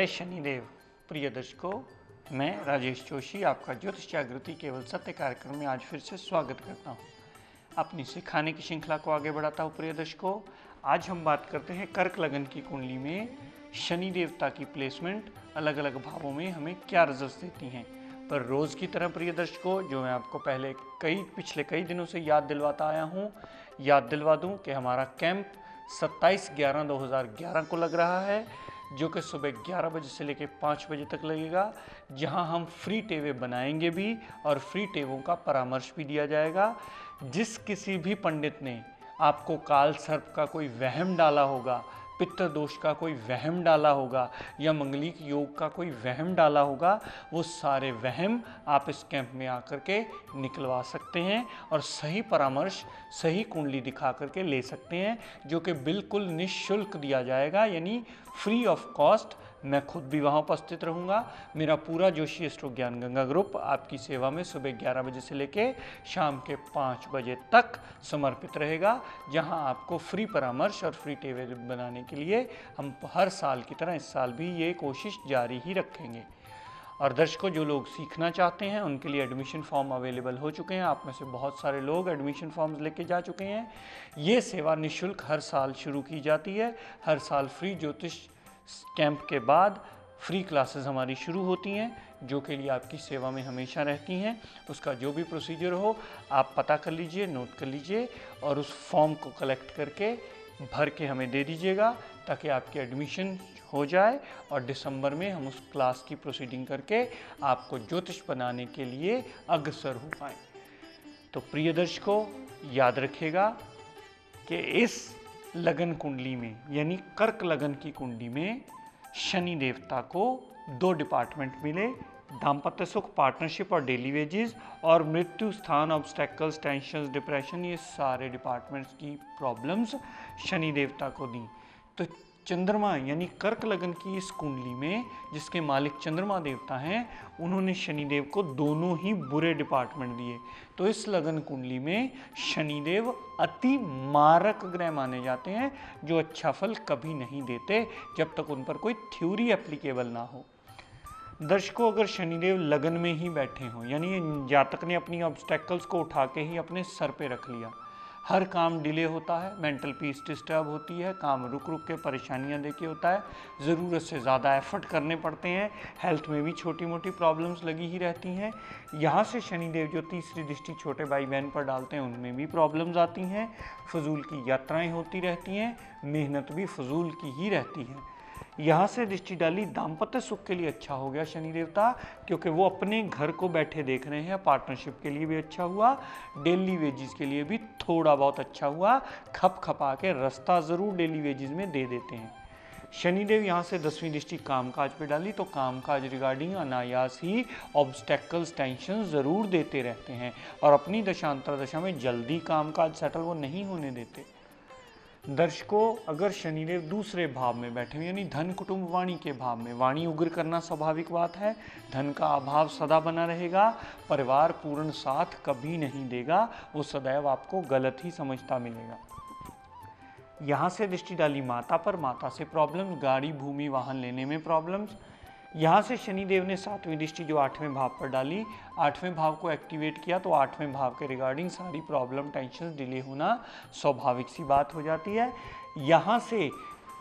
शनिदेव। प्रिय दर्शकों, मैं राजेश जोशी आपका ज्योतिष जागृति केवल सत्य कार्यक्रम में आज फिर से स्वागत करता हूं। अपनी सिखाने की श्रृंखला को आगे बढ़ाता हूं। प्रिय दर्शकों, आज हम बात करते हैं कर्क लगन की कुंडली में शनि देवता की प्लेसमेंट अलग अलग भावों में हमें क्या रिजल्ट देती हैं। पर रोज़ की तरह प्रिय दर्शकों, जो मैं आपको पिछले कई दिनों से याद दिलवाता आया हूँ, याद दिलवा दूँ कि हमारा कैंप 27/11/2011 को लग रहा है, जो कि सुबह 11 बजे से लेकर 5 बजे तक लगेगा, जहां हम फ्री टेवे बनाएंगे भी और फ्री टेवों का परामर्श भी दिया जाएगा। जिस किसी भी पंडित ने आपको काल सर्प का कोई वहम डाला होगा, पित्त दोष का कोई वहम डाला होगा या मंगलिक योग का कोई वहम डाला होगा, वो सारे वहम आप इस कैंप में आकर के निकलवा सकते हैं और सही परामर्श, सही कुंडली दिखा करके ले सकते हैं, जो कि बिल्कुल निःशुल्क दिया जाएगा, यानी फ्री ऑफ कॉस्ट। मैं खुद भी वहाँ उपस्थित रहूँगा। मेरा पूरा जोशी एस्ट्रो ज्ञान गंगा ग्रुप आपकी सेवा में सुबह 11 बजे से लेके शाम के 5 बजे तक समर्पित रहेगा, जहाँ आपको फ्री परामर्श और फ्री टेवे बनाने के लिए हम हर साल की तरह इस साल भी ये कोशिश जारी ही रखेंगे। और दर्शकों, जो लोग सीखना चाहते हैं उनके लिए एडमिशन फॉर्म अवेलेबल हो चुके हैं। आप में से बहुत सारे लोग एडमिशन फॉर्म्स लेके जा चुके हैं। ये सेवा निःशुल्क हर साल शुरू की जाती है। हर साल फ्री ज्योतिष कैंप के बाद फ्री क्लासेस हमारी शुरू होती हैं, जो के लिए आपकी सेवा में हमेशा रहती हैं। उसका जो भी प्रोसीजर हो आप पता कर लीजिए, नोट कर लीजिए और उस फॉर्म को कलेक्ट करके भर के हमें दे दीजिएगा, ताकि आपकी एडमिशन हो जाए और दिसंबर में हम उस क्लास की प्रोसीडिंग करके आपको ज्योतिष बनाने के लिए अग्रसर हो पाए। तो प्रिय दर्शकों, याद रखिएगा कि इस लगन कुंडली में, यानी कर्क लगन की कुंडली में शनि देवता को 2 डिपार्टमेंट मिले: दाम्पत्य सुख, पार्टनरशिप और डेली वेजेस, और मृत्यु, स्थान, ऑब्स्टेकल्स, टेंशंस, डिप्रेशन, ये सारे डिपार्टमेंट्स की प्रॉब्लम्स शनि देवता को दी। तो चंद्रमा यानी कर्क लगन की इस कुंडली में जिसके मालिक चंद्रमा देवता हैं, उन्होंने शनिदेव को दोनों ही बुरे डिपार्टमेंट दिए। तो इस लगन कुंडली में शनिदेव अति मारक ग्रह माने जाते हैं, जो अच्छा फल कभी नहीं देते जब तक उन पर कोई थ्योरी एप्लीकेबल ना हो। दर्शकों, अगर शनिदेव लगन में ही बैठे हों, यानी जातक ने अपनी ऑब्स्टेकल्स को उठा के ही अपने सर पे रख लिया, हर काम डिले होता है, मेंटल पीस डिस्टर्ब होती है, काम रुक रुक के परेशानियां देके होता है, ज़रूरत से ज़्यादा एफर्ट करने पड़ते हैं, हेल्थ में भी छोटी मोटी प्रॉब्लम्स लगी ही रहती हैं। यहाँ से शनिदेव जो तीसरी दृष्टि छोटे भाई बहन पर डालते हैं, उनमें भी प्रॉब्लम्स आती हैं, फजूल की यात्राएं होती रहती हैं, मेहनत भी फजूल की ही रहती है। यहाँ से दृष्टि डाली, दाम्पत्य सुख के लिए अच्छा हो गया शनि देवता, क्योंकि वो अपने घर को बैठे देख रहे हैं। पार्टनरशिप के लिए भी अच्छा हुआ, डेली वेजेस के लिए भी थोड़ा बहुत अच्छा हुआ। खप खपा के रास्ता ज़रूर डेली वेजेस में दे देते हैं। शनिदेव यहाँ से 10वीं दृष्टि कामकाज पे डाली, तो कामकाज रिगार्डिंग अनायास ही ऑब्स्टेकल्स, टेंशन ज़रूर देते रहते हैं और अपनी दशांतर दशा में जल्दी कामकाज सेटल वो नहीं होने देते। दर्शकों, अगर शनिदेव दूसरे भाव में बैठे हुए, यानी धन, कुटुंब, वाणी के भाव में, वाणी उग्र करना स्वाभाविक बात है, धन का अभाव सदा बना रहेगा, परिवार पूर्ण साथ कभी नहीं देगा, वो सदैव आपको गलत ही समझता मिलेगा। यहाँ से दृष्टि डाली माता पर, माता से प्रॉब्लम्स, गाड़ी, भूमि, वाहन लेने में प्रॉब्लम्स। यहाँ से शनिदेव ने 7वीं दृष्टि जो 8वें भाव पर डाली, 8वें भाव को एक्टिवेट किया, तो 8वें भाव के रिगार्डिंग सारी प्रॉब्लम, टेंशन, डिले होना स्वाभाविक सी बात हो जाती है। यहाँ से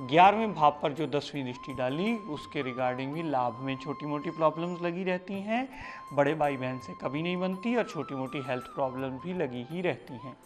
11वें भाव पर जो 10वीं दृष्टि डाली, उसके रिगार्डिंग भी लाभ में छोटी मोटी प्रॉब्लम्स लगी रहती हैं, बड़े भाई बहन से कभी नहीं बनती और छोटी मोटी हेल्थ प्रॉब्लम भी लगी ही रहती हैं।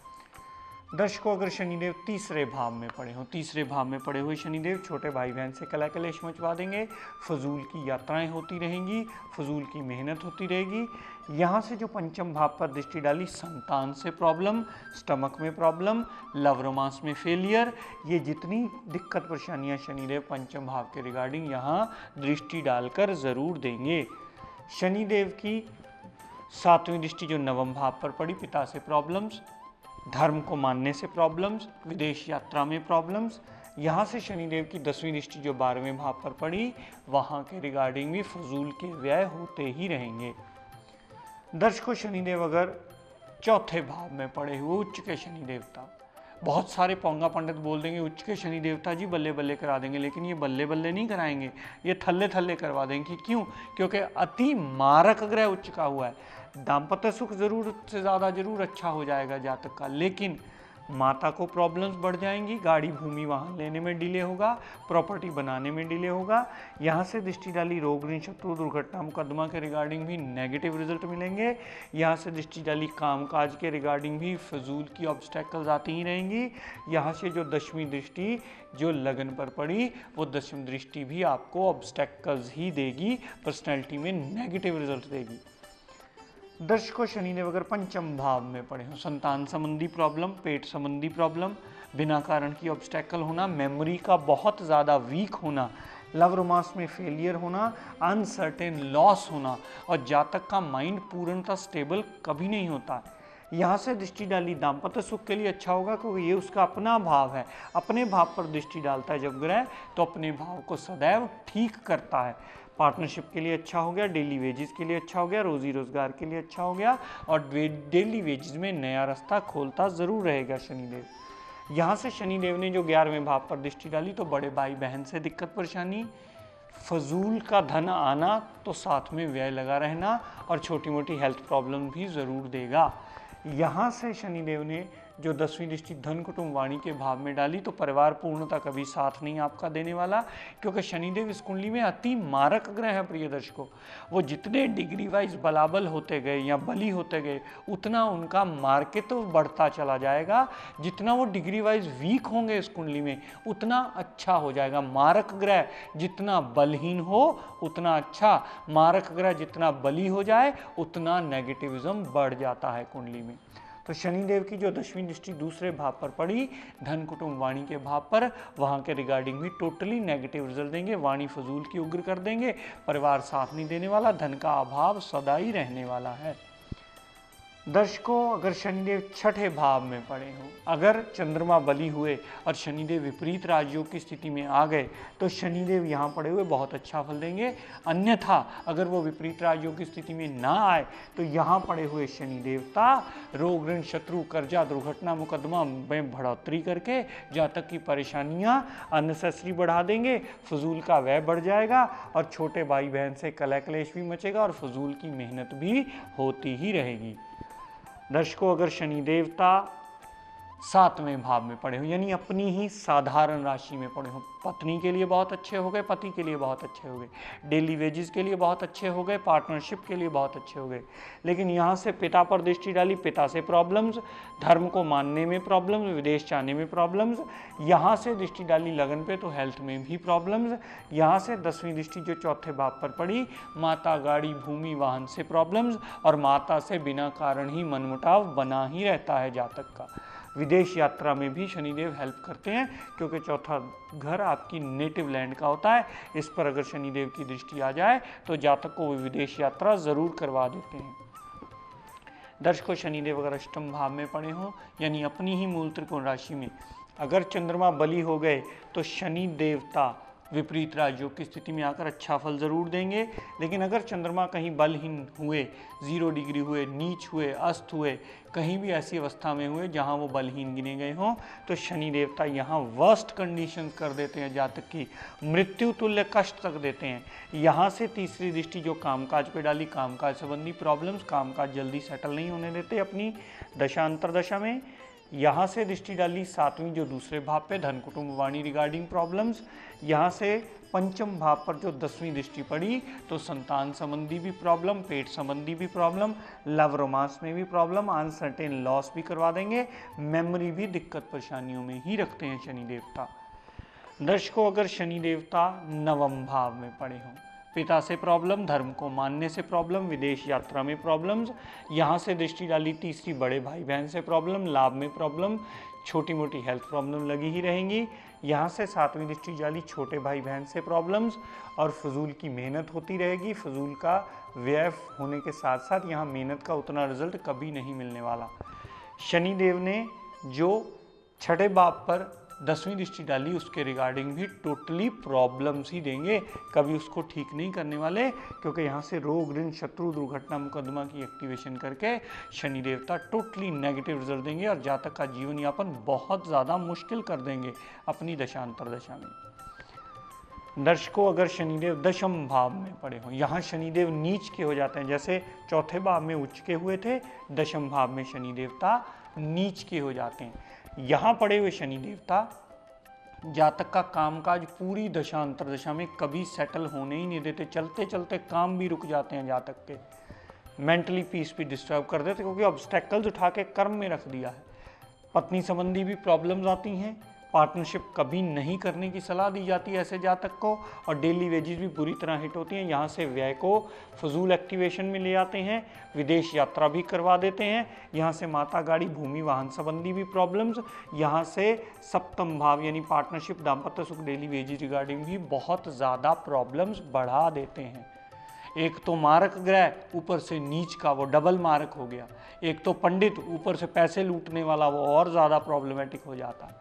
दर्शकों, अगर शनिदेव तीसरे भाव में पड़े हों, तीसरे भाव में पड़े हुए शनिदेव छोटे भाई बहन से कलह कलेश मचवा देंगे, फजूल की यात्राएं होती रहेंगी, फजूल की मेहनत होती रहेगी। यहाँ से जो 5म भाव पर दृष्टि डाली, संतान से प्रॉब्लम, स्टमक में प्रॉब्लम, लव रोमांस में फेलियर, ये जितनी दिक्कत परेशानियाँ शनिदेव 5म भाव के रिगार्डिंग यहाँ दृष्टि डालकर ज़रूर देंगे। शनिदेव की 7वीं दृष्टि जो 9वें भाव पर पड़ी, पिता से प्रॉब्लम्स, धर्म को मानने से प्रॉब्लम्स, विदेश यात्रा में प्रॉब्लम्स। यहाँ से शनिदेव की 10वीं दृष्टि जो 12वें भाव पर पड़ी, वहाँ के रिगार्डिंग भी फजूल के व्यय होते ही रहेंगे। दर्शकों, शनिदेव अगर चौथे भाव में पड़े हुए, उच्च के शनि देवता, बहुत सारे पोंगा पंडित बोल देंगे उच्च के शनि देवता जी बल्ले बल्ले करा देंगे, लेकिन ये बल्ले बल्ले नहीं कराएंगे, ये थल्ले थल्ले करवा देंगे। क्यों? क्योंकि अति मारक ग्रह उच्च का हुआ है। दाम्पत्य सुख जरूरत से ज़्यादा जरूर अच्छा हो जाएगा जातक का, लेकिन माता को प्रॉब्लम्स बढ़ जाएंगी, गाड़ी भूमि वाहन लेने में डिले होगा, प्रॉपर्टी बनाने में डिले होगा। यहाँ से दृष्टि डाली रोग ऋण शत्रु दुर्घटना मुकदमा के रिगार्डिंग भी नेगेटिव रिजल्ट मिलेंगे। यहाँ से दृष्टि डाली कामकाज के रिगार्डिंग भी फजूल की ऑब्स्टेकल्स आती ही रहेंगी। यहाँ से जो दशवीं दृष्टि जो लगन पर पड़ी वो दशम दृष्टि भी आपको ऑब्स्टेकल्स ही देगी, पर्सनैलिटी में नेगेटिव रिजल्ट देगी। दर्शकों, शनिदेव अगर पंचम भाव में पड़े हो, संतान संबंधी प्रॉब्लम, पेट संबंधी प्रॉब्लम, बिना कारण की ऑब्स्टेकल होना, मेमोरी का बहुत ज़्यादा वीक होना, लव रोमांस में फेलियर होना, अनसर्टेन लॉस होना और जातक का माइंड पूर्णतः स्टेबल कभी नहीं होता। यहाँ से दृष्टि डाली दाम्पत्य सुख के लिए अच्छा होगा, क्योंकि ये उसका अपना भाव है, अपने भाव पर दृष्टि डालता है जब ग्रह, तो अपने भाव को सदैव ठीक करता है। पार्टनरशिप के लिए अच्छा हो गया, डेली वेजेस के लिए अच्छा हो गया, रोजी रोजगार के लिए अच्छा हो गया और डेली वेजेस में नया रास्ता खोलता जरूर रहेगा शनिदेव। यहाँ से शनिदेव ने जो 11वें भाव पर दृष्टि डाली तो बड़े भाई बहन से दिक्कत परेशानी, फजूल का धन आना तो साथ में व्यय लगा रहना और छोटी मोटी हेल्थ प्रॉब्लम भी ज़रूर देगा। यहाँ से शनिदेव ने जो 10वीं दृष्टि धन कुटुंब वाणी के भाव में डाली तो परिवार पूर्णता कभी साथ नहीं आपका देने वाला, क्योंकि शनिदेव इस कुंडली में अति मारक ग्रह है। प्रिय दर्शकों, वो जितने डिग्री वाइज बलाबल होते गए या बली होते गए उतना उनका मार्केट बढ़ता चला जाएगा। जितना वो डिग्री वाइज वीक होंगे इस कुंडली में उतना अच्छा हो जाएगा। मारक ग्रह जितना बलहीन हो उतना अच्छा, मारक ग्रह जितना बली हो जाए उतना नेगेटिविज्म बढ़ जाता है कुंडली में। तो शनिदेव की जो 10वीं दृष्टि दूसरे भाव पर पड़ी धन कुटुंब वाणी के भाव पर, वहाँ के रिगार्डिंग भी टोटली नेगेटिव रिजल्ट देंगे। वाणी फजूल की उग्र कर देंगे, परिवार साथ नहीं देने वाला, धन का अभाव सदा ही रहने वाला है। दर्शकों, अगर शनिदेव छठे भाव में पड़े हों, अगर चंद्रमा बली हुए और शनिदेव विपरीत राजयोग की स्थिति में आ गए तो शनिदेव यहाँ पड़े हुए बहुत अच्छा फल देंगे। अन्यथा अगर वो विपरीत राजयोग की स्थिति में ना आए तो यहाँ पड़े हुए शनि देवता रोग ऋण शत्रु कर्जा दुर्घटना मुकदमा में बढ़ोतरी करके जातक की परेशानियाँ अननेसेसरी बढ़ा देंगे, फजूल का व्यय बढ़ जाएगा और छोटे भाई बहन से कलह क्लेश भी मचेगा और फजूल की मेहनत भी होती ही रहेगी। दर्शकों, अगर शनि देवता 7वें भाव में पड़े हो यानी अपनी ही साधारण राशि में पड़े हो, पत्नी के लिए बहुत अच्छे हो गए, पति के लिए बहुत अच्छे हो गए, डेली वेजेस के लिए बहुत अच्छे हो गए, पार्टनरशिप के लिए बहुत अच्छे हो गए, लेकिन यहाँ से पिता पर दृष्टि डाली, पिता से प्रॉब्लम्स, धर्म को मानने में प्रॉब्लम्स, विदेश जाने में प्रॉब्लम्स, यहाँ से दृष्टि डाली लगन पे तो हेल्थ में भी प्रॉब्लम्स, यहाँ से 10वीं दृष्टि जो चौथे भाव पर पड़ी माता गाड़ी भूमि वाहन से प्रॉब्लम्स और माता से बिना कारण ही मनमुटाव बना ही रहता है जातक का। विदेश यात्रा में भी शनिदेव हेल्प करते हैं, क्योंकि चौथा घर आपकी नेटिव लैंड का होता है। इस पर अगर शनिदेव की दृष्टि आ जाए तो जातक को विदेश यात्रा जरूर करवा देते हैं। दर्शकों, शनिदेव अगर अष्टम भाव में पड़े हों यानी अपनी ही मूल त्रिकोण राशि में, अगर चंद्रमा बली हो गए तो शनि देवता विपरीत राजयोग की स्थिति में आकर अच्छा फल जरूर देंगे। लेकिन अगर चंद्रमा कहीं बलहीन हुए, 0 डिग्री हुए, नीच हुए, अस्त हुए, कहीं भी ऐसी अवस्था में हुए जहां वो बलहीन गिने गए हों तो शनि देवता यहाँ वर्स्ट कंडीशन कर देते हैं, जातक की मृत्यु तुल्य कष्ट तक देते हैं। यहाँ से तीसरी दृष्टि जो कामकाज पे डाली, कामकाज संबंधी प्रॉब्लम्स, कामकाज जल्दी सेटल नहीं होने देते अपनी दशा अंतरदशा में। यहाँ से दृष्टि डाली 7वीं जो दूसरे भाव पे धन कुटुंब वाणी रिगार्डिंग प्रॉब्लम्स, यहाँ से पंचम भाव पर जो 10वीं दृष्टि पड़ी तो संतान संबंधी भी प्रॉब्लम, पेट संबंधी भी प्रॉब्लम, लव रोमांस में भी प्रॉब्लम, अनसर्टेन लॉस भी करवा देंगे, मेमोरी भी दिक्कत परेशानियों में ही रखते हैं शनि देवता। दर्शकों, अगर शनि देवता 9वें भाव में पड़े हों, पिता से प्रॉब्लम, धर्म को मानने से प्रॉब्लम, विदेश यात्रा में प्रॉब्लम्स, यहाँ से दृष्टि डाली तीसरी बड़े भाई बहन से प्रॉब्लम, लाभ में प्रॉब्लम, छोटी मोटी हेल्थ प्रॉब्लम लगी ही रहेंगी। यहाँ से 7वीं दृष्टि डाली छोटे भाई बहन से प्रॉब्लम्स और फजूल की मेहनत होती रहेगी, फजूल का व्यय होने के साथ साथ यहाँ मेहनत का उतना रिजल्ट कभी नहीं मिलने वाला। शनिदेव ने जो छठे भाव पर 10वीं दृष्टि डाली उसके रिगार्डिंग भी टोटली प्रॉब्लम्स ही देंगे, कभी उसको ठीक नहीं करने वाले, क्योंकि यहाँ से रोग ऋण शत्रु दुर्घटना मुकदमा की एक्टिवेशन करके शनि देवता टोटली नेगेटिव रिजल्ट देंगे और जातक का जीवन यापन बहुत ज़्यादा मुश्किल कर देंगे अपनी दशांतर दशा में। दर्शकों, अगर शनिदेव दशम भाव में पड़े हों, यहाँ शनिदेव नीच के हो जाते हैं, जैसे चौथे भाव में उच्च के हुए थे, दशम भाव में शनि देवता नीच के हो जाते हैं। यहाँ पड़े हुए शनि देवता जातक का कामकाज पूरी दशांतर दशा में कभी सेटल होने ही नहीं देते, चलते चलते काम भी रुक जाते हैं जातक के, मेंटली पीस भी डिस्टर्ब कर देते, क्योंकि ऑब्स्टेकल्स उठा के कर्म में रख दिया है। पत्नी संबंधी भी प्रॉब्लम्स आती हैं, पार्टनरशिप कभी नहीं करने की सलाह दी जाती है ऐसे जातक को, और डेली वेजेस भी बुरी तरह हिट होती हैं। यहाँ से व्यय को फजूल एक्टिवेशन में ले आते हैं, विदेश यात्रा भी करवा देते हैं। यहाँ से माता गाड़ी भूमि वाहन संबंधी भी प्रॉब्लम्स, यहाँ से सप्तम भाव यानी पार्टनरशिप दाम्पत्य सुख डेली वेजेस रिगार्डिंग भी बहुत ज़्यादा प्रॉब्लम्स बढ़ा देते हैं। एक तो मारक ग्रह ऊपर से नीच का, वो डबल मारक हो गया, एक तो पंडित ऊपर से पैसे लूटने वाला, वो और ज़्यादा प्रॉब्लमेटिक हो जाता है।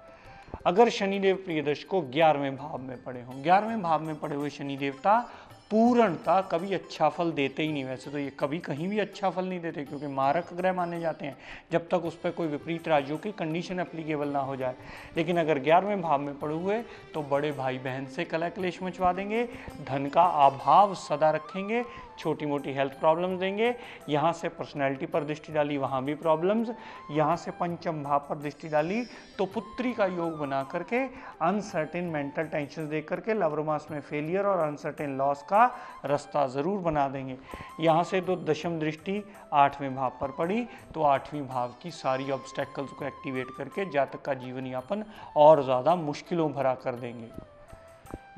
अगर शनिदेव प्रिय दर्शकों 11वें भाव में पड़े हों, 11वें भाव में पड़े हुए शनि देवता पूर्णतः कभी अच्छा फल देते ही नहीं। वैसे तो ये कभी कहीं भी अच्छा फल नहीं देते, क्योंकि मारक ग्रह माने जाते हैं जब तक उस पर कोई विपरीत राज्यों की कंडीशन एप्लीकेबल ना हो जाए। लेकिन अगर 11वें भाव में पड़े हुए तो बड़े भाई बहन से कलह क्लेश मचवा देंगे, धन का अभाव सदा रखेंगे, छोटी मोटी हेल्थ प्रॉब्लम्स देंगे। यहाँ से पर्सनैलिटी पर दृष्टि डाली, वहाँ भी प्रॉब्लम्स। यहाँ से पंचम भाव पर दृष्टि डाली तो पुत्री का योग बना करके अनसर्टेन मेंटल टेंशन दे करके लव मास में फेलियर और अनसर्टेन लॉस का रास्ता ज़रूर बना देंगे। यहाँ से तो दशम दृष्टि 8वें भाव पर पड़ी तो 8वीं भाव की सारी ऑब्स्टेकल्स को एक्टिवेट करके जातक का जीवन यापन और ज़्यादा मुश्किलों भरा कर देंगे।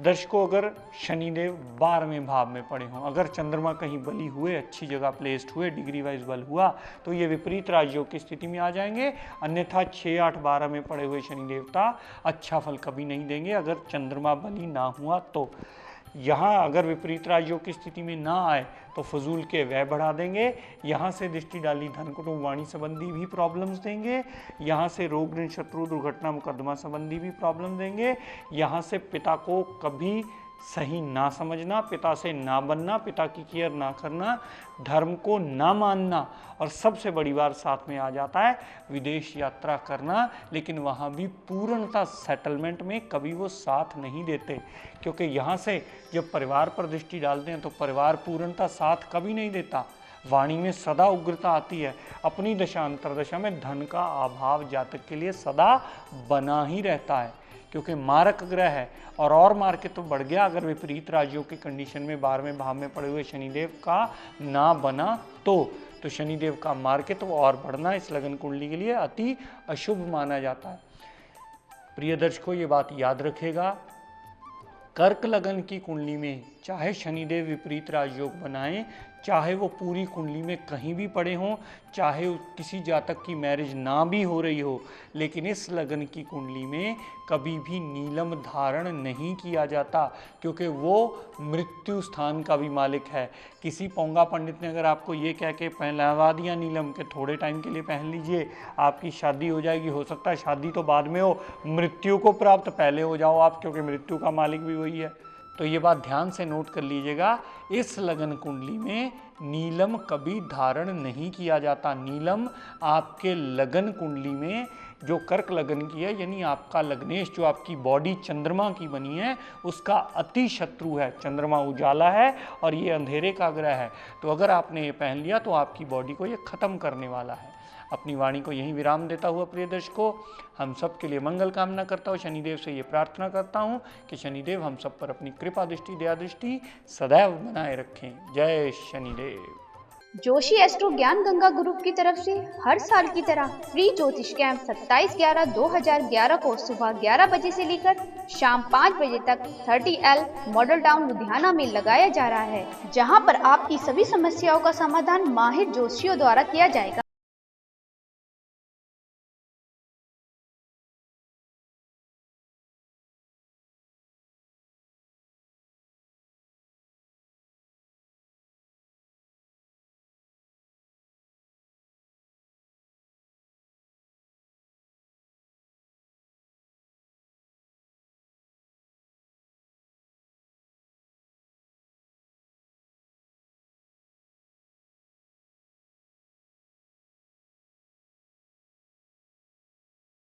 दर्शकों, अगर शनिदेव 12वें भाव में पड़े हों, अगर चंद्रमा कहीं बली हुए, अच्छी जगह प्लेस्ड हुए, डिग्री वाइज बल हुआ, तो ये विपरीत राजयोग की स्थिति में आ जाएंगे। अन्यथा 6, 8, 12 में पड़े हुए शनि देवता अच्छा फल कभी नहीं देंगे अगर चंद्रमा बली ना हुआ तो। यहाँ अगर विपरीत राजयोग की स्थिति में ना आए तो फजूल के व्यय बढ़ा देंगे। यहाँ से दृष्टि डाली धन कुटुंब वाणी संबंधी भी प्रॉब्लम्स देंगे। यहाँ से रोग ऋण शत्रु दुर्घटना मुकदमा संबंधी भी प्रॉब्लम देंगे। यहाँ से पिता को कभी सही ना समझना, पिता से ना बनना, पिता की केयर ना करना, धर्म को ना मानना, और सबसे बड़ी बात साथ में आ जाता है विदेश यात्रा करना। लेकिन वहाँ भी पूर्णतः सेटलमेंट में कभी वो साथ नहीं देते, क्योंकि यहाँ से जब परिवार पर दृष्टि डालते हैं तो परिवार पूर्णतः साथ कभी नहीं देता। वाणी में सदा उग्रता आती है। अपनी दशा अंतरदशा में धन का अभाव जातक के लिए सदा बना ही रहता है, क्योंकि मारक ग्रह है। और मार्के तो बढ़ गया अगर विपरीत राज्यों की कंडीशन में 12वें भाव में पड़े हुए शनिदेव का ना बना तो शनिदेव का मार्के तो और बढ़ना इस लगन कुंडली के लिए अति अशुभ माना जाता है। प्रिय दर्शकों, ये बात याद रखेगा, कर्क लगन की कुंडली में चाहे शनिदेव विपरीत राजयोग बनाएं, चाहे वो पूरी कुंडली में कहीं भी पड़े हों, चाहे किसी जातक की मैरिज ना भी हो रही हो, लेकिन इस लगन की कुंडली में कभी भी नीलम धारण नहीं किया जाता, क्योंकि वो मृत्यु स्थान का भी मालिक है। किसी पोंगा पंडित ने अगर आपको ये कह के पहनवा दिया नीलम के थोड़े टाइम के लिए पहन लीजिए, आपकी शादी हो जाएगी, हो सकता है शादी तो बाद में हो, मृत्यु को प्राप्त पहले हो जाओ आप, क्योंकि मृत्यु का मालिक भी वही है। तो ये बात ध्यान से नोट कर लीजिएगा, इस लगन कुंडली में नीलम कभी धारण नहीं किया जाता। नीलम आपके लगन कुंडली में जो कर्क लगन की है, यानी आपका लग्नेश जो आपकी बॉडी चंद्रमा की बनी है, उसका अति शत्रु है। चंद्रमा उजाला है और ये अंधेरे का ग्रह है, तो अगर आपने ये पहन लिया तो आपकी बॉडी को ये खत्म करने वाला है। अपनी वाणी को यहीं विराम देता हुआ प्रिय दर्शकों, हम सब के लिए मंगल कामना करता हूँ। शनिदेव से ये प्रार्थना करता हूँ कि शनिदेव हम सब पर अपनी कृपा दृष्टि दया दृष्टि सदैव बनाए रखें। जय शनिदेव। जोशी एस्ट्रो ज्ञान गंगा ग्रुप की तरफ से हर साल की तरह फ्री ज्योतिष कैंप 27/11/2011 को सुबह 11 बजे से लेकर शाम 5 बजे तक 30L मॉडल टाउन लुधियाना में लगाया जा रहा है, जहां पर आपकी सभी समस्याओं का समाधान माहिर ज्योतिषियों द्वारा किया जाएगा।